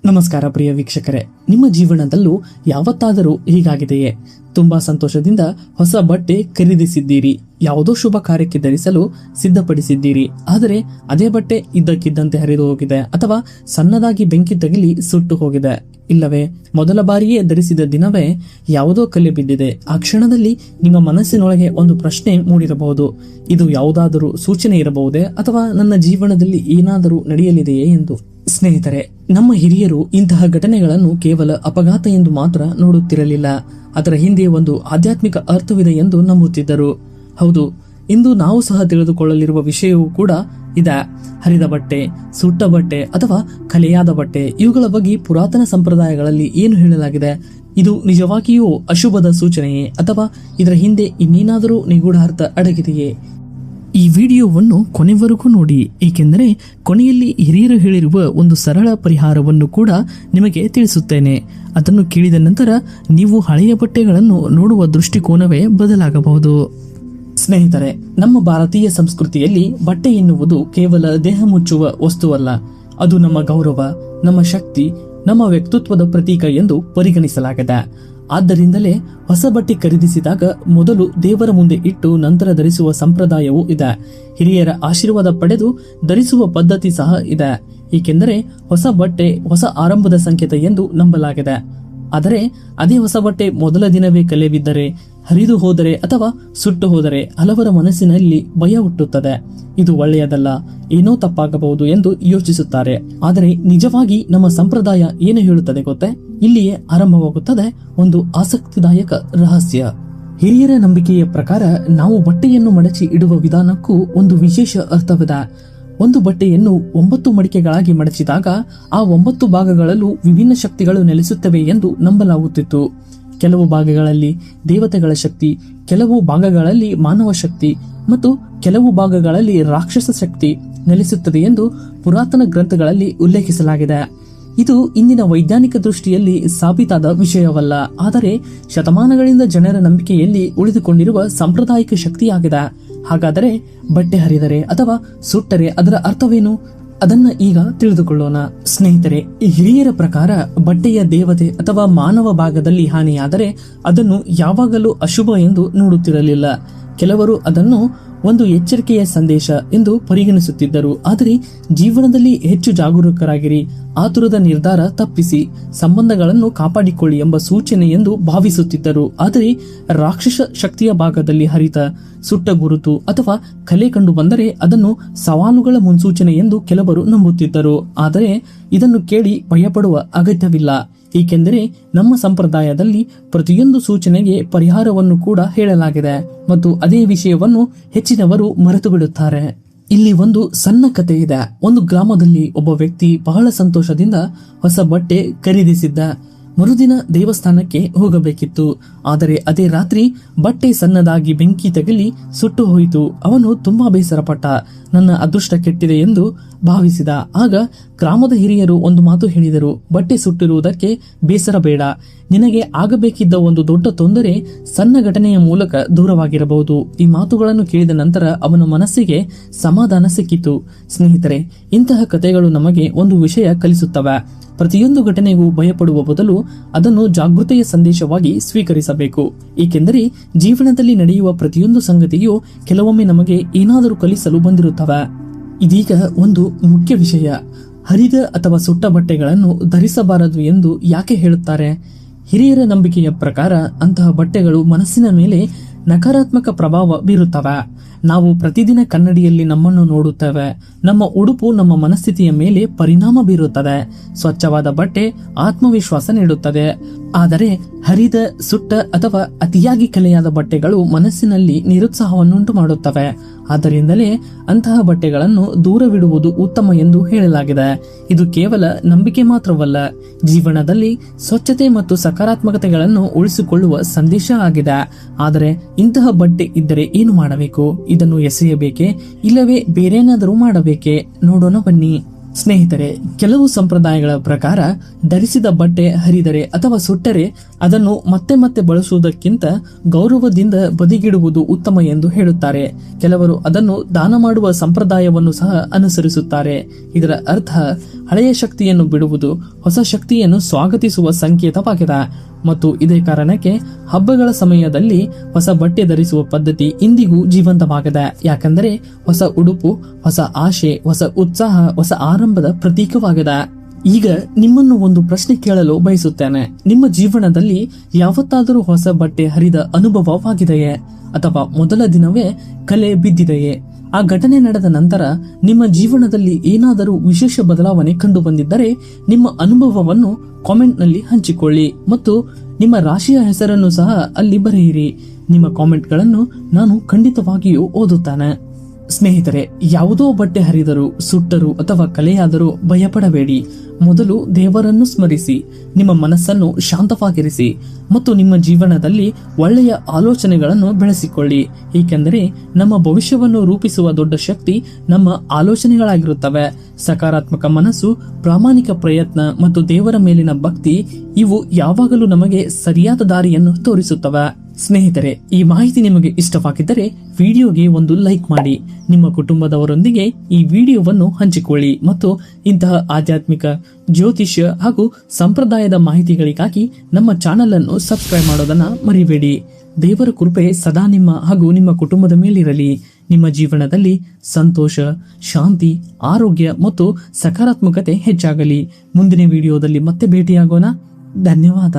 ನಮಸ್ಕಾರ ಪ್ರಿಯ ವೀಕ್ಷಕರೇ, ನಿಮ್ಮ ಜೀವನದಲ್ಲೂ ಯಾವತ್ತಾದರೂ ಹೀಗಾಗಿದೆಯೇ? ತುಂಬಾ ಸಂತೋಷದಿಂದ ಹೊಸ ಬಟ್ಟೆ ಖರೀದಿಸಿದ್ದೀರಿ, ಯಾವುದೋ ಶುಭ ಕಾರ್ಯಕ್ಕೆ ಧರಿಸಲು ಸಿದ್ಧಪಡಿಸಿದ್ದೀರಿ. ಆದರೆ ಅದೇ ಬಟ್ಟೆ ಇದ್ದಕ್ಕಿದ್ದಂತೆ ಹರಿದು ಹೋಗಿದೆ, ಅಥವಾ ಸಣ್ಣದಾಗಿ ಬೆಂಕಿ ತಗಿಲಿ ಸುಟ್ಟು ಹೋಗಿದೆ. ಇಲ್ಲವೇ ಮೊದಲ ಬಾರಿಯೇ ಧರಿಸಿದ ದಿನವೇ ಯಾವುದೋ ಕಲೆ ಬಿದ್ದಿದೆ. ಆ ಕ್ಷಣದಲ್ಲಿ ನಿಮ್ಮ ಮನಸ್ಸಿನೊಳಗೆ ಒಂದು ಪ್ರಶ್ನೆ ಮೂಡಿರಬಹುದು, ಇದು ಯಾವುದಾದರೂ ಸೂಚನೆ ಇರಬಹುದೇ, ಅಥವಾ ನನ್ನ ಜೀವನದಲ್ಲಿ ಏನಾದರೂ ನಡೆಯಲಿದೆಯೇ ಎಂದು. ಸ್ನೇಹಿತರೆ, ನಮ್ಮ ಹಿರಿಯರು ಇಂತಹ ಘಟನೆಗಳನ್ನು ಕೇವಲ ಅಪಘಾತ ಎಂದು ಮಾತ್ರ ನೋಡುತ್ತಿರಲಿಲ್ಲ, ಅದರ ಹಿಂದೆ ಒಂದು ಆಧ್ಯಾತ್ಮಿಕ ಅರ್ಥವಿದೆ ಎಂದು ನಂಬುತ್ತಿದ್ದರು. ಹೌದು, ಇಂದು ನಾವು ಸಹ ತಿಳಿದುಕೊಳ್ಳಲಿರುವ ವಿಷಯವೂ ಕೂಡ ಇದೆ. ಹರಿದ ಬಟ್ಟೆ, ಸುಟ್ಟ ಬಟ್ಟೆ ಅಥವಾ ಕಲೆಯಾದ ಬಟ್ಟೆ, ಇವುಗಳ ಬಗ್ಗೆ ಪುರಾತನ ಸಂಪ್ರದಾಯಗಳಲ್ಲಿ ಏನು ಹೇಳಲಾಗಿದೆ? ಇದು ನಿಜವಾಗಿಯೂ ಅಶುಭದ ಸೂಚನೆಯೇ, ಅಥವಾ ಇದರ ಹಿಂದೆ ಇನ್ನೇನಾದರೂ ನಿಗೂಢ ಅರ್ಥ ಅಡಗಿದೆಯೇ? ಈ ವಿಡಿಯೋವನ್ನು ಕೊನೆವರೆಗೂ ನೋಡಿ, ಏಕೆಂದರೆ ಕೊನೆಯಲ್ಲಿ ಹಿರಿಯರು ಹೇಳಿರುವ ಒಂದು ಸರಳ ಪರಿಹಾರವನ್ನು ಕೂಡ ನಿಮಗೆ ತಿಳಿಸುತ್ತೇನೆ. ಅದನ್ನು ಕೇಳಿದ ನಂತರ ನೀವು ಹಳೆಯ ಬಟ್ಟೆಗಳನ್ನು ನೋಡುವ ದೃಷ್ಟಿಕೋನವೇ ಬದಲಾಗಬಹುದು. ಸ್ನೇಹಿತರೆ, ನಮ್ಮ ಭಾರತೀಯ ಸಂಸ್ಕೃತಿಯಲ್ಲಿ ಬಟ್ಟೆ ಎನ್ನುವುದು ಕೇವಲ ದೇಹ ಮುಚ್ಚುವ ವಸ್ತುವಲ್ಲ, ಅದು ನಮ್ಮ ಗೌರವ, ನಮ್ಮ ಶಕ್ತಿ, ನಮ್ಮ ವ್ಯಕ್ತಿತ್ವದ ಪ್ರತೀಕ ಎಂದು ಪರಿಗಣಿಸಲಾಗಿದೆ. ಆದ್ದರಿಂದಲೇ ಹೊಸ ಬಟ್ಟೆ ಖರೀದಿಸಿದಾಗ ಮೊದಲು ದೇವರ ಮುಂದೆ ಇಟ್ಟು ನಂತರ ಧರಿಸುವ ಸಂಪ್ರದಾಯವೂ ಇದೆ. ಹಿರಿಯರ ಆಶೀರ್ವಾದ ಪಡೆದು ಧರಿಸುವ ಪದ್ಧತಿ ಸಹ ಇದೆ, ಏಕೆಂದರೆ ಹೊಸ ಬಟ್ಟೆ ಹೊಸ ಆರಂಭದ ಸಂಕೇತ ಎಂದು ನಂಬಲಾಗಿದೆ. ಆದರೆ ಅದೇ ಹೊಸ ಬಟ್ಟೆ ಮೊದಲ ದಿನವೇ ಕಲೆ ಬಿದ್ದರೆ, ಹರಿದು ಹೋದರೆ ಅಥವಾ ಸುಟ್ಟು ಹೋದರೆ ಹಲವರ ಮನಸ್ಸಿನಲ್ಲಿ ಭಯ ಹುಟ್ಟುತ್ತದೆ. ಇದು ಒಳ್ಳೆಯದಲ್ಲ, ಏನೋ ತಪ್ಪಾಗಬಹುದು ಎಂದು ಯೋಚಿಸುತ್ತಾರೆ. ಆದರೆ ನಿಜವಾಗಿ ನಮ್ಮ ಸಂಪ್ರದಾಯ ಏನು ಹೇಳುತ್ತದೆ ಗೊತ್ತೇ? ಇಲ್ಲಿಯೇ ಆರಂಭವಾಗುತ್ತದೆ ಒಂದು ಆಸಕ್ತಿದಾಯಕ ರಹಸ್ಯ. ಹಿರಿಯರ ನಂಬಿಕೆಯ ಪ್ರಕಾರ ನಾವು ಬಟ್ಟೆಯನ್ನು ಮಡಚಿ ಇಡುವ ವಿಧಾನಕ್ಕೂ ಒಂದು ವಿಶೇಷ ಅರ್ಥವಿದೆ. ಒಂದು ಬಟ್ಟೆಯನ್ನು 9 ಮಡಿಕೆಗಳಾಗಿ ಮಡಚಿದಾಗ ಆ 9 ಭಾಗಗಳಲ್ಲೂ ವಿಭಿನ್ನ ಶಕ್ತಿಗಳು ನೆಲೆಸುತ್ತವೆ ಎಂದು ನಂಬಲಾಗುತ್ತಿತ್ತು. ಕೆಲವು ಭಾಗಗಳಲ್ಲಿ ದೇವತೆಗಳ ಶಕ್ತಿ, ಕೆಲವು ಭಾಗಗಳಲ್ಲಿ ಮಾನವ ಶಕ್ತಿ ಮತ್ತು ಕೆಲವು ಭಾಗಗಳಲ್ಲಿ ರಾಕ್ಷಸ ಶಕ್ತಿ ನೆಲೆಸುತ್ತದೆ ಎಂದು ಪುರಾತನ ಗ್ರಂಥಗಳಲ್ಲಿ ಉಲ್ಲೇಖಿಸಲಾಗಿದೆ. ಇದು ಇಂದಿನ ವೈಜ್ಞಾನಿಕ ದೃಷ್ಟಿಯಲ್ಲಿ ಸಾಬೀತಾದ ವಿಷಯವಲ್ಲ, ಆದರೆ ಶತಮಾನಗಳಿಂದ ಜನರ ನಂಬಿಕೆಯಲ್ಲಿ ಉಳಿದುಕೊಂಡಿರುವ ಸಾಂಪ್ರದಾಯಿಕ ಶಕ್ತಿಯಾಗಿದೆ. ಹಾಗಾದರೆ ಬಟ್ಟೆ ಹರಿದರೆ ಅಥವಾ ಸುಟ್ಟರೆ ಅದರ ಅರ್ಥವೇನು? ಅದನ್ನ ಈಗ ತಿಳಿದುಕೊಳ್ಳೋಣ. ಸ್ನೇಹಿತರೆ, ಹಿರಿಯರ ಪ್ರಕಾರ ಬಟ್ಟೆಯ ದೇವತೆ ಅಥವಾ ಮಾನವ ಭಾಗದಲ್ಲಿ ಹಾನಿಯಾದರೆ ಅದನ್ನು ಯಾವಾಗಲೂ ಅಶುಭ ಎಂದು ನೋಡುತ್ತಿರಲಿಲ್ಲ. ಕೆಲವರು ಅದನ್ನು ಒಂದು ಎಚ್ಚರಿಕೆಯ ಸಂದೇಶ ಎಂದು ಪರಿಗಣಿಸುತ್ತಿದ್ದರು. ಆದರೆ ಜೀವನದಲ್ಲಿ ಹೆಚ್ಚು ಜಾಗರೂಕರಾಗಿರಿ, ಆತುರದ ನಿರ್ಧಾರ ತಪ್ಪಿಸಿ, ಸಂಬಂಧಗಳನ್ನು ಕಾಪಾಡಿಕೊಳ್ಳಿ ಎಂಬ ಸೂಚನೆ ಎಂದು ಭಾವಿಸುತ್ತಿದ್ದರು. ಆದರೆ ರಾಕ್ಷಸ ಶಕ್ತಿಯ ಭಾಗದಲ್ಲಿ ಹರಿತ, ಸುಟ್ಟ ಗುರುತು ಅಥವಾ ಕಲೆ ಕಂಡು ಬಂದರೆ ಅದನ್ನು ಸವಾಲುಗಳ ಮುನ್ಸೂಚನೆ ಎಂದು ಕೆಲವರು ನಂಬುತ್ತಿದ್ದರು. ಆದರೆ ಇದನ್ನು ಕೇಳಿ ಭಯಪಡುವ ಅಗತ್ಯವಿಲ್ಲ, ಏಕೆಂದರೆ ನಮ್ಮ ಸಂಪ್ರದಾಯದಲ್ಲಿ ಪ್ರತಿಯೊಂದು ಸೂಚನೆಗೆ ಪರಿಹಾರವನ್ನು ಕೂಡ ಹೇಳಲಾಗಿದೆ ಮತ್ತು ಅದೇ ವಿಷಯವನ್ನು ಹೆಚ್ಚಿನವರು ಮರೆತು ಬಿಡುತ್ತಾರೆ. ಇಲ್ಲಿ ಒಂದು ಸಣ್ಣ ಕಥೆ ಇದೆ. ಒಂದು ಗ್ರಾಮದಲ್ಲಿ ಒಬ್ಬ ವ್ಯಕ್ತಿ ಬಹಳ ಸಂತೋಷದಿಂದ ಹೊಸ ಬಟ್ಟೆ ಖರೀದಿಸಿದ್ದ. ಮರುದಿನ ದೇವಸ್ಥಾನಕ್ಕೆ ಹೋಗಬೇಕಿತ್ತು. ಆದರೆ ಅದೇ ರಾತ್ರಿ ಬಟ್ಟೆ ಸಣ್ಣದಾಗಿ ಬೆಂಕಿ ತಗಲಿ ಸುಟ್ಟು ಹೋಯಿತು. ಅವನು ತುಂಬಾ ಬೇಸರಪಟ್ಟ. ನನ್ನ ಅದೃಷ್ಟ ಕೆಟ್ಟಿದೆ ಎಂದು ಭಾವಿಸಿದ. ಆಗ ಗ್ರಾಮದ ಹಿರಿಯರು ಒಂದು ಮಾತು ಹೇಳಿದರು, ಬಟ್ಟೆ ಸುಟ್ಟಿರುವುದಕ್ಕೆ ಬೇಸರ ಬೇಡ, ನಿನಗೆ ಆಗಬೇಕಿದ್ದ ಒಂದು ದೊಡ್ಡ ತೊಂದರೆ ಸಣ್ಣ ಘಟನೆಯ ಮೂಲಕ ದೂರವಾಗಿರಬಹುದು. ಈ ಮಾತುಗಳನ್ನು ಕೇಳಿದ ನಂತರ ಅವನ ಮನಸ್ಸಿಗೆ ಸಮಾಧಾನ ಸಿಕ್ಕಿತು. ಸ್ನೇಹಿತರೆ, ಇಂತಹ ಕಥೆಗಳು ನಮಗೆ ಒಂದು ವಿಷಯ ಕಲಿಸುತ್ತವೆ. ಪ್ರತಿಯೊಂದು ಘಟನೆಗೂ ಭಯಪಡುವ ಬದಲು ಅದನ್ನು ಜಾಗೃತೆಯ ಸಂದೇಶವಾಗಿ ಸ್ವೀಕರಿಸಬೇಕು, ಏಕೆಂದರೆ ಜೀವನದಲ್ಲಿ ನಡೆಯುವ ಪ್ರತಿಯೊಂದು ಸಂಗತಿಯು ಕೆಲವೊಮ್ಮೆ ನಮಗೆ ಏನಾದರೂ ಕಲಿಸಲು ಬಂದಿರುತ್ತವೆ. ಇದೀಗ ಒಂದು ಮುಖ್ಯ ವಿಷಯ, ಹರಿದ ಅಥವಾ ಸುಟ್ಟ ಬಟ್ಟೆಗಳನ್ನು ಧರಿಸಬಾರದು ಎಂದು ಯಾಕೆ ಹೇಳುತ್ತಾರೆ? ಹಿರಿಯರ ನಂಬಿಕೆಯ ಪ್ರಕಾರ ಅಂತಹ ಬಟ್ಟೆಗಳು ಮನಸ್ಸಿನ ಮೇಲೆ ನಕಾರಾತ್ಮಕ ಪ್ರಭಾವ ಬೀರುತ್ತವೆ. ನಾವು ಪ್ರತಿದಿನ ಕನ್ನಡಿಯಲ್ಲಿ ನಮ್ಮನ್ನು ನೋಡುತ್ತೇವೆ. ನಮ್ಮ ಉಡುಪು ನಮ್ಮ ಮನಸ್ಥಿತಿಯ ಮೇಲೆ ಪರಿಣಾಮ ಬೀರುತ್ತದೆ. ಸ್ವಚ್ಛವಾದ ಬಟ್ಟೆ ಆತ್ಮವಿಶ್ವಾಸ ನೀಡುತ್ತದೆ, ಆದರೆ ಹರಿದ, ಸುಟ್ಟ ಅಥವಾ ಅತಿಯಾಗಿ ಕಲೆಯಾದ ಬಟ್ಟೆಗಳು ಮನಸ್ಸಿನಲ್ಲಿ ನಿರುತ್ಸಾಹವನ್ನುಂಟು ಮಾಡುತ್ತವೆ. ಆದ್ದರಿಂದಲೇ ಅಂತಹ ಬಟ್ಟೆಗಳನ್ನು ದೂರವಿಡುವುದು ಉತ್ತಮ ಎಂದು ಹೇಳಲಾಗಿದೆ. ಇದು ಕೇವಲ ನಂಬಿಕೆ ಮಾತ್ರವಲ್ಲ, ಜೀವನದಲ್ಲಿ ಸ್ವಚ್ಛತೆ ಮತ್ತು ಸಕಾರಾತ್ಮಕತೆಗಳನ್ನು ಉಳಿಸಿಕೊಳ್ಳುವ ಸಂದೇಶ ಆಗಿದೆ. ಆದರೆ ಇಂತಹ ಬಟ್ಟೆ ಇದ್ದರೆ ಏನು ಮಾಡಬೇಕು? ಇದನ್ನು ಎಸೆಯಬೇಕೇ, ಇಲ್ಲವೇ ಬೇರೇನಾದರೂ ಮಾಡಬೇಕೇ? ನೋಡೋಣ ಬನ್ನಿ. ಸ್ನೇಹಿತರೆ, ಕೆಲವು ಸಂಪ್ರದಾಯಗಳ ಪ್ರಕಾರ ಧರಿಸಿದ ಬಟ್ಟೆ ಹರಿದರೆ ಅಥವಾ ಸುಟ್ಟರೆ ಅದನ್ನು ಮತ್ತೆ ಮತ್ತೆ ಬಳಸುವುದಕ್ಕಿಂತ ಗೌರವದಿಂದ ಬದಿಗಿಡುವುದು ಉತ್ತಮ ಎಂದು ಹೇಳುತ್ತಾರೆ. ಕೆಲವರು ಅದನ್ನು ದಾನ ಮಾಡುವ ಸಂಪ್ರದಾಯವನ್ನು ಸಹ ಅನುಸರಿಸುತ್ತಾರೆ. ಇದರ ಅರ್ಥ ಹಳೆಯ ಶಕ್ತಿಯನ್ನು ಬಿಡುವುದು ಹೊಸ ಶಕ್ತಿಯನ್ನು ಸ್ವಾಗತಿಸುವ ಸಂಕೇತವಾಗಿದೆ. ಮತ್ತು ಇದೇ ಕಾರಣಕ್ಕೆ ಹಬ್ಬಗಳ ಸಮಯದಲ್ಲಿ ಹೊಸ ಬಟ್ಟೆ ಧರಿಸುವ ಪದ್ಧತಿ ಇಂದಿಗೂ ಜೀವಂತವಾಗಿದೆ. ಯಾಕಂದರೆ ಹೊಸ ಉಡುಪು ಹೊಸ ಆಶೆ, ಹೊಸ ಉತ್ಸಾಹ, ಹೊಸ ಆರಂಭದ ಪ್ರತೀಕವಾಗಿದೆ. ಈಗ ನಿಮ್ಮನ್ನು ಒಂದು ಪ್ರಶ್ನೆ ಕೇಳಲು ಬಯಸುತ್ತೇನೆ. ನಿಮ್ಮ ಜೀವನದಲ್ಲಿ ಯಾವತ್ತಾದರೂ ಹೊಸ ಬಟ್ಟೆ ಹರಿದ ಅನುಭವವಾಗಿದೆಯೇ? ಅಥವಾ ಮೊದಲ ದಿನವೇ ಕಲೆ ಬಿದ್ದಿದೆಯೇ? ಆ ಘಟನೆ ನಡೆದ ನಂತರ ನಿಮ್ಮ ಜೀವನದಲ್ಲಿ ಏನಾದರೂ ವಿಶೇಷ ಬದಲಾವಣೆ ಕಂಡು ಬಂದಿದ್ದರೆ ನಿಮ್ಮ ಅನುಭವವನ್ನು ಕಾಮೆಂಟ್ನಲ್ಲಿ ಹಂಚಿಕೊಳ್ಳಿ ಮತ್ತು ನಿಮ್ಮ ರಾಶಿಯ ಹೆಸರನ್ನು ಸಹ ಅಲ್ಲಿ ಬರೆಯಿರಿ. ನಿಮ್ಮ ಕಾಮೆಂಟ್ಗಳನ್ನು ನಾನು ಖಂಡಿತವಾಗಿಯೂ ಓದುತ್ತೇನೆ. ಸ್ನೇಹಿತರೆ, ಯಾವುದೋ ಬಟ್ಟೆ ಹರಿದರೂ, ಸುಟ್ಟರೂ ಅಥವಾ ಕಲೆಯಾದರೂ ಭಯಪಡಬೇಡಿ. ಮೊದಲು ದೇವರನ್ನು ಸ್ಮರಿಸಿ, ನಿಮ್ಮ ಮನಸ್ಸನ್ನು ಶಾಂತವಾಗಿರಿಸಿ ಮತ್ತು ನಿಮ್ಮ ಜೀವನದಲ್ಲಿ ಒಳ್ಳೆಯ ಆಲೋಚನೆಗಳನ್ನು ಬೆಳೆಸಿಕೊಳ್ಳಿ. ಏಕೆಂದರೆ ನಮ್ಮ ಭವಿಷ್ಯವನ್ನು ರೂಪಿಸುವ ದೊಡ್ಡ ಶಕ್ತಿ ನಮ್ಮ ಆಲೋಚನೆಗಳಾಗಿರುತ್ತವೆ. ಸಕಾರಾತ್ಮಕ ಮನಸ್ಸು, ಪ್ರಾಮಾಣಿಕ ಪ್ರಯತ್ನ ಮತ್ತು ದೇವರ ಮೇಲಿನ ಭಕ್ತಿ ಇವು ಯಾವಾಗಲೂ ನಮಗೆ ಸರಿಯಾದ ದಾರಿಯನ್ನು ತೋರಿಸುತ್ತವೆ. ಸ್ನೇಹಿತರೆ, ಈ ಮಾಹಿತಿ ನಿಮಗೆ ಇಷ್ಟವಾಗಿದ್ದರೆ ವಿಡಿಯೋಗೆ ಒಂದು ಲೈಕ್ ಮಾಡಿ, ನಿಮ್ಮ ಕುಟುಂಬದವರೊಂದಿಗೆ ಈ ವಿಡಿಯೋವನ್ನು ಹಂಚಿಕೊಳ್ಳಿ ಮತ್ತು ಇಂತಹ ಆಧ್ಯಾತ್ಮಿಕ, ಜ್ಯೋತಿಷ್ಯ ಹಾಗೂ ಸಂಪ್ರದಾಯದ ಮಾಹಿತಿಗಳಿಗಾಗಿ ನಮ್ಮ ಚಾನೆಲ್ ಅನ್ನು ಸಬ್ಸ್ಕ್ರೈಬ್ ಮಾಡೋದನ್ನ ಮರಿಬೇಡಿ. ದೇವರ ಕೃಪೆ ಸದಾ ನಿಮ್ಮ ಹಾಗೂ ನಿಮ್ಮ ಕುಟುಂಬದ ಮೇಲಿರಲಿ. ನಿಮ್ಮ ಜೀವನದಲ್ಲಿ ಸಂತೋಷ, ಶಾಂತಿ, ಆರೋಗ್ಯ ಮತ್ತು ಸಕಾರಾತ್ಮಕತೆ ಹೆಚ್ಚಾಗಲಿ. ಮುಂದಿನ ವಿಡಿಯೋದಲ್ಲಿ ಮತ್ತೆ ಭೇಟಿಯಾಗೋಣ. ಧನ್ಯವಾದ.